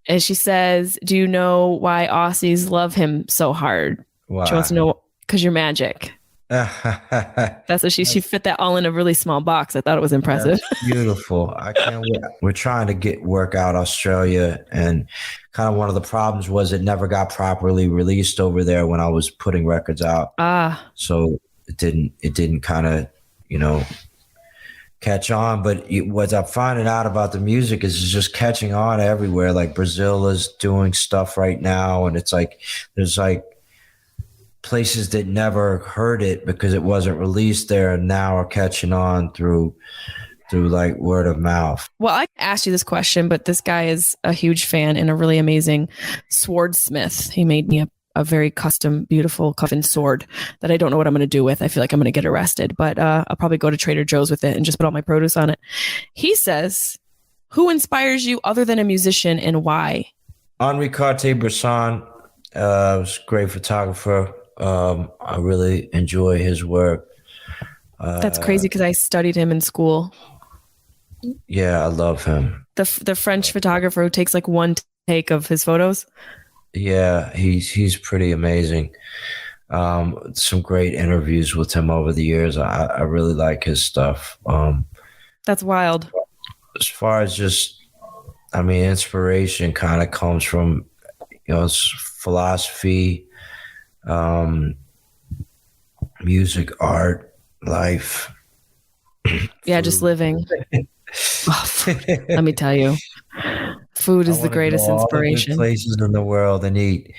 And she says, do you know why Aussies love him so hard? Why? She wants to know, because you're magic. That's what she fit that all in a really small box. I thought it was impressive. That's beautiful. I can't wait. We're trying to work out Australia, and kind of one of the problems was it never got properly released over there when I was putting records out. So it didn't kind of, catch on. But what I'm finding out about the music is just catching on everywhere. Like Brazil is doing stuff right now, and it's like there's like places that never heard it because it wasn't released there, and now are catching on through like word of mouth. Well, I asked you this question, but this guy is a huge fan and a really amazing swordsmith. He made me a very custom, beautiful coffin sword that I don't know what I'm going to do with. I feel like I'm going to get arrested, but I'll probably go to Trader Joe's with it and just put all my produce on it. He says, who inspires you other than a musician, and why? Henri Cartier-Bresson was a great photographer. I really enjoy his work. That's crazy because I studied him in school. Yeah, I love him. The French photographer who takes like one take of his photos. Yeah, he's pretty amazing. Some great interviews with him over the years. I really like his stuff. That's wild. As far as inspiration kind of comes from, philosophy, music, art, life. Yeah, just living. Let me tell you, food is the greatest inspiration. All the places in the world and eat.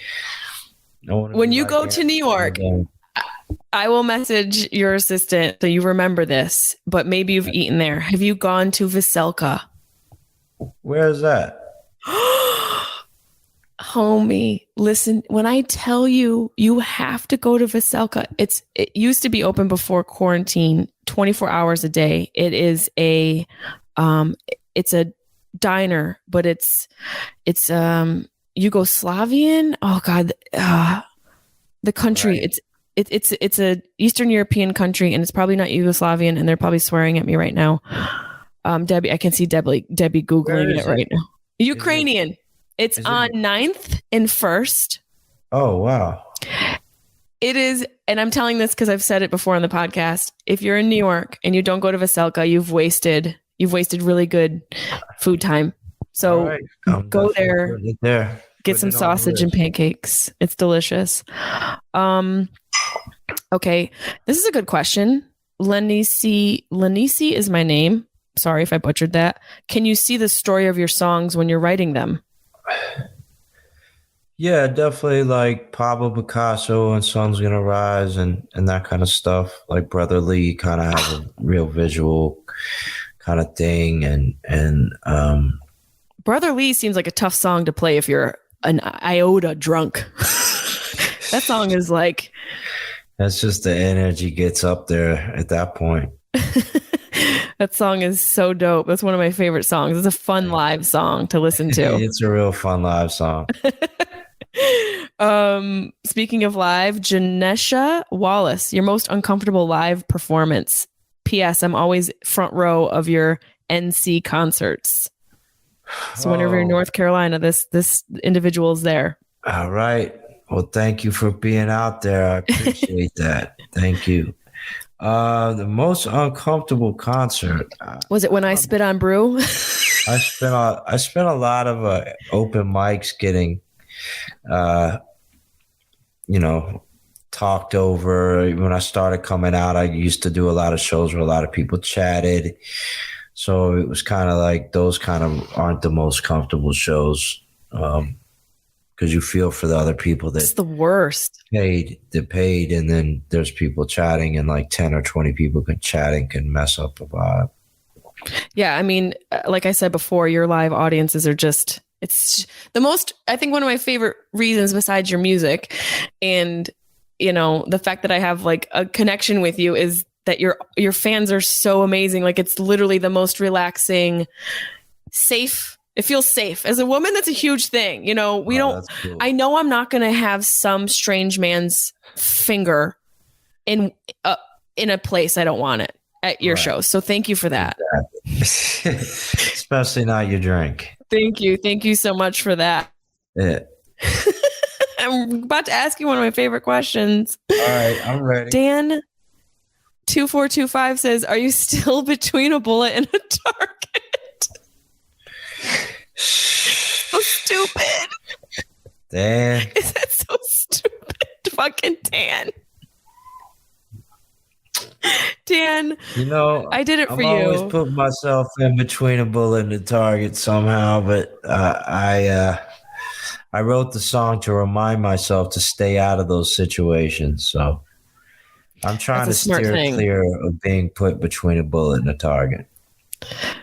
When you go to New York, I will message your assistant so you remember this, but maybe you've eaten there. Have you gone to Veselka? Where is that? Homie, listen, when I tell you, you have to go to Veselka. It used to be open before quarantine, 24 hours a day. It is it's a diner, but it's Yugoslavian. Oh God, the country. Right. It's a Eastern European country, and it's probably not Yugoslavian, and they're probably swearing at me right now. Debbie, I can see Debbie Googling it right now. Ukrainian. It's on 9th and 1st. Oh, wow. It is, and I'm telling this because I've said it before on the podcast. If you're in New York and you don't go to Veselka, you've wasted really good food time. So go there, get some sausage and pancakes. It's delicious. Okay, this is a good question. Lenisi is my name. Sorry if I butchered that. Can you see the story of your songs when you're writing them? Yeah, definitely like Pablo Picasso and Sun's Gonna Rise and that kind of stuff. Like Brother Lee kind of has a real visual kind of thing. And Brother Lee seems like a tough song to play if you're an iota drunk. That song is like... That's just the energy gets up there at that point. That song is so dope. That's one of my favorite songs. It's a fun live song to listen to. It's a real fun live song. Speaking of live, Janesha Wallace, your most uncomfortable live performance. P.S. I'm always front row of your NC concerts. So whenever you're in North Carolina, this individual is there. All right. Well, thank you for being out there. I appreciate that. Thank you. The most uncomfortable concert. Was it when I spit on brew? I spent a lot of open mics getting, talked over. When I started coming out, I used to do a lot of shows where a lot of people chatted. So it was kind of like those kind of aren't the most comfortable shows because you feel for the other people that it's the worst. Paid, and then there's people chatting, and like 10 or 20 people can mess up a vibe. Yeah, I mean, like I said before, your live audiences are just, it's the most, I think one of my favorite reasons besides your music and, the fact that I have like a connection with you is that your fans are so amazing. Like it's literally the most relaxing, safe. It feels safe. As a woman, that's a huge thing. Cool. I know I'm not going to have some strange man's finger in a place I don't want it at your shows. So thank you for that. Especially not your drink. Thank you. Thank you so much for that. Yeah. I'm about to ask you one of my favorite questions. All right, I'm ready. Dan 2425 says, are you still between a bullet and a target? So stupid. Dan. Is that so stupid? Fucking Dan. Dan, I did it for you. I always put myself in between a bullet and a target somehow, but I wrote the song to remind myself to stay out of those situations. So I'm trying to steer clear of being put between a bullet and a target.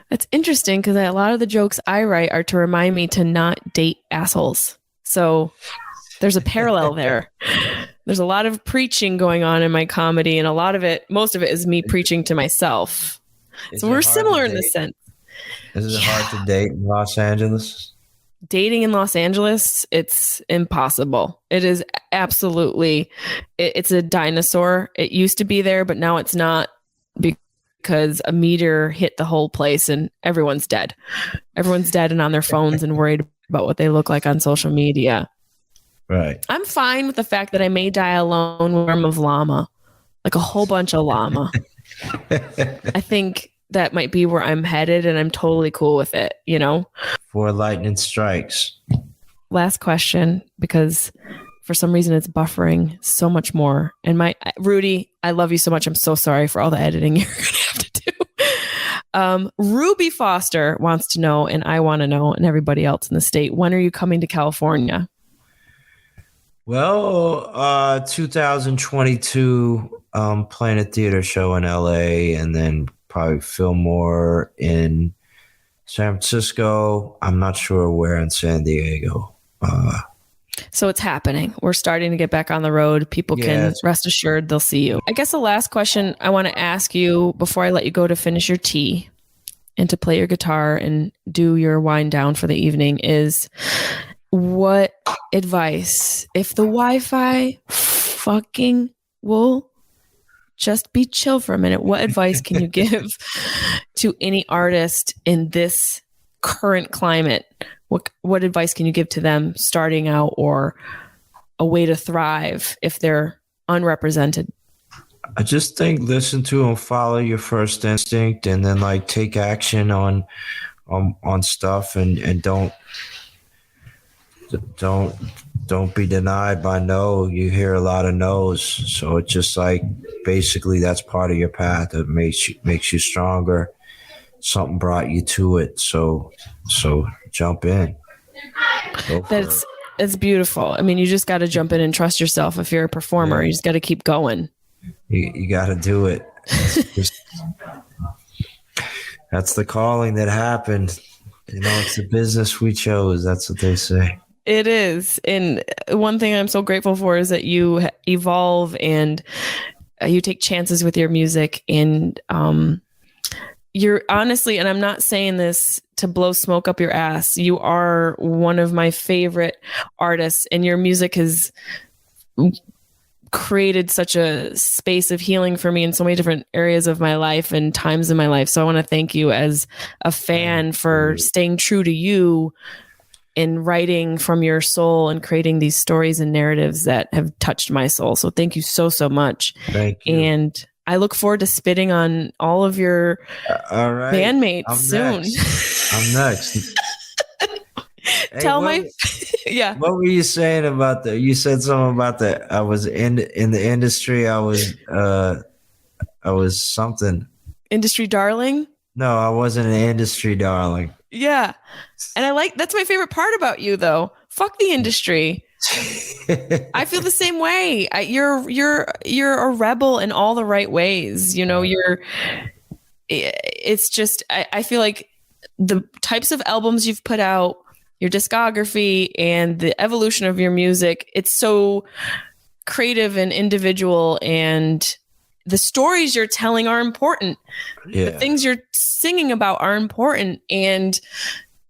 That's interesting because a lot of the jokes I write are to remind me to not date assholes. So there's a parallel there. There's a lot of preaching going on in my comedy, and most of it is me preaching to myself. So we're similar in this sense. Is it hard to date in Los Angeles? Dating in Los Angeles, it's impossible. It is absolutely, it's a dinosaur. It used to be there, but now it's not because a meteor hit the whole place and everyone's dead. Everyone's dead and on their phones and worried about what they look like on social media. Right. I'm fine with the fact that I may die a lone worm of llama, like a whole bunch of llama. I think that might be where I'm headed, and I'm totally cool with it, 4 lightning strikes. Last question, because for some reason it's buffering so much more. And Rudy, I love you so much. I'm so sorry for all the editing you're going to have to do. Ruby Foster wants to know, and I want to know, and everybody else in the state, when are you coming to California? Well, 2022, playing a theater show in LA, and then probably film more in San Francisco. I'm not sure where in San Diego. So it's happening. We're starting to get back on the road. People can rest assured they'll see you. I guess the last question I want to ask you before I let you go to finish your tea and to play your guitar and do your wind down for the evening is, what advice, if the Wi-Fi fucking will just be chill for a minute, what advice can you give to any artist in this current climate? What advice can you give to them starting out, or a way to thrive if they're unrepresented? I just think listen to and follow your first instinct, and then like take action on stuff, and don't be denied by no. You hear a lot of no's, so it's just like basically that's part of your path. It makes you stronger. Something brought you to it, so jump in. It's beautiful. I mean, you just got to jump in and trust yourself. If you're a performer, you just got to keep going. You got to do it. That's the calling that happened. It's the business we chose. That's what they say. It is. And one thing I'm so grateful for is that you evolve and you take chances with your music, and you're honestly, and I'm not saying this to blow smoke up your ass, you are one of my favorite artists, and your music has created such a space of healing for me in so many different areas of my life and times in my life. So I want to thank you as a fan for staying true to you in writing from your soul and creating these stories and narratives that have touched my soul. So thank you so, so much. Thank you. And I look forward to spitting on all of your all right. bandmates soon. I'm next. Tell yeah. What were you saying about you said something about I was in the industry. I was something. Industry darling? No, I wasn't an industry darling. Yeah. And that's my favorite part about you though. Fuck the industry. I feel the same way. You're a rebel in all the right ways. You know, it's just, I feel like the types of albums you've put out, your discography and the evolution of your music, it's so creative and individual, and the stories you're telling are important. Yeah. The things you're singing about are important, and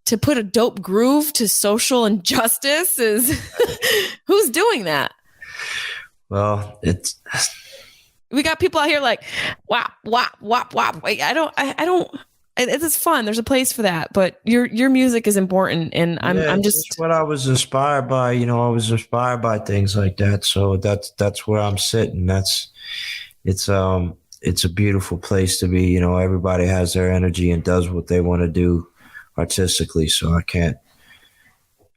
to put a dope groove to social injustice is who's doing that? Well, we got people out here like wop wop wop wop. Wait, I don't. It's fun. There's a place for that, but your music is important, and I'm just what I was inspired by. You know, I was inspired by things like that. So that's where I'm sitting. It's a beautiful place to be. You know, everybody has their energy and does what they want to do artistically. So I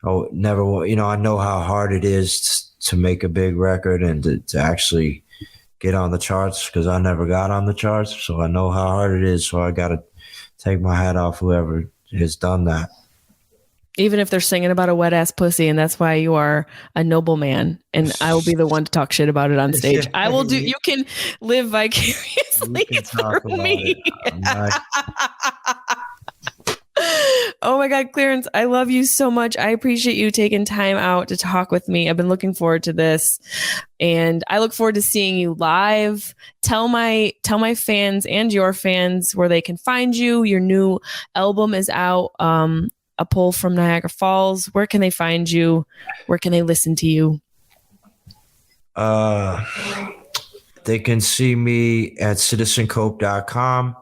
know how hard it is to make a big record and to actually get on the charts, because I never got on the charts. So I know how hard it is. So I got to take my hat off whoever has done that. Even if they're singing about a wet ass pussy, and that's why you are a noble man, and I will be the one to talk shit about it on stage. I will do. You can live vicariously through me. Oh my God, Clarence, I love you so much. I appreciate you taking time out to talk with me. I've been looking forward to this, and I look forward to seeing you live. Tell my fans and your fans where they can find you. Your new album is out. A Pull from Niagara Falls. Where can they find you? Where can they listen to you? They can see me at citizencope.com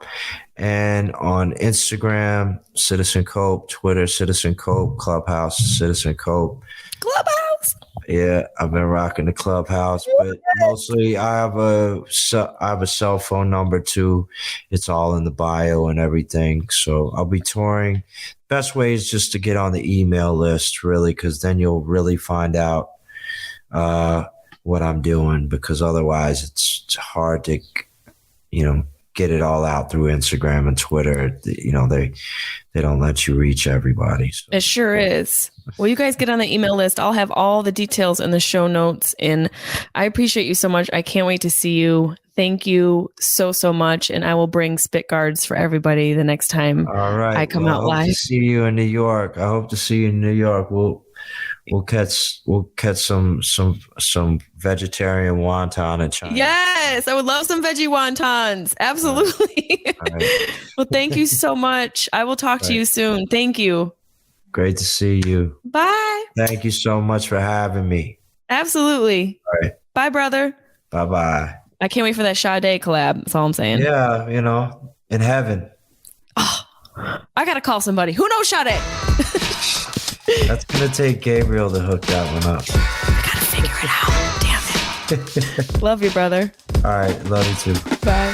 and on Instagram, Citizen Cope, Twitter, Citizen Cope, Clubhouse, Citizen Cope. Clubhouse. Yeah, I've been rocking the Clubhouse, but mostly I have a cell phone number too. It's all in the bio and everything. So I'll be touring. Best way is just to get on the email list, really, because then you'll really find out what I'm doing, because otherwise it's hard to, get it all out through Instagram and Twitter. They don't let you reach everybody. So. It sure is. Well, you guys get on the email list. I'll have all the details in the show notes, and I appreciate you so much. I can't wait to see you. Thank you so, so much. And I will bring spit guards for everybody the next time I come out live. I hope to see you in New York. We'll catch some vegetarian wonton in China. Yes, I would love some veggie wontons. Absolutely. All right. Well, thank you so much. I will talk to you soon. Thank you. Great to see you. Bye. Thank you so much for having me. Absolutely. All right. Bye, brother. Bye-bye. I can't wait for that Sade collab. That's all I'm saying. Yeah, in heaven. Oh, I got to call somebody. Who knows Sade? That's going to take Gabriel to hook that one up. I got to figure it out. Damn it. Love you, brother. All right. Love you too. Bye.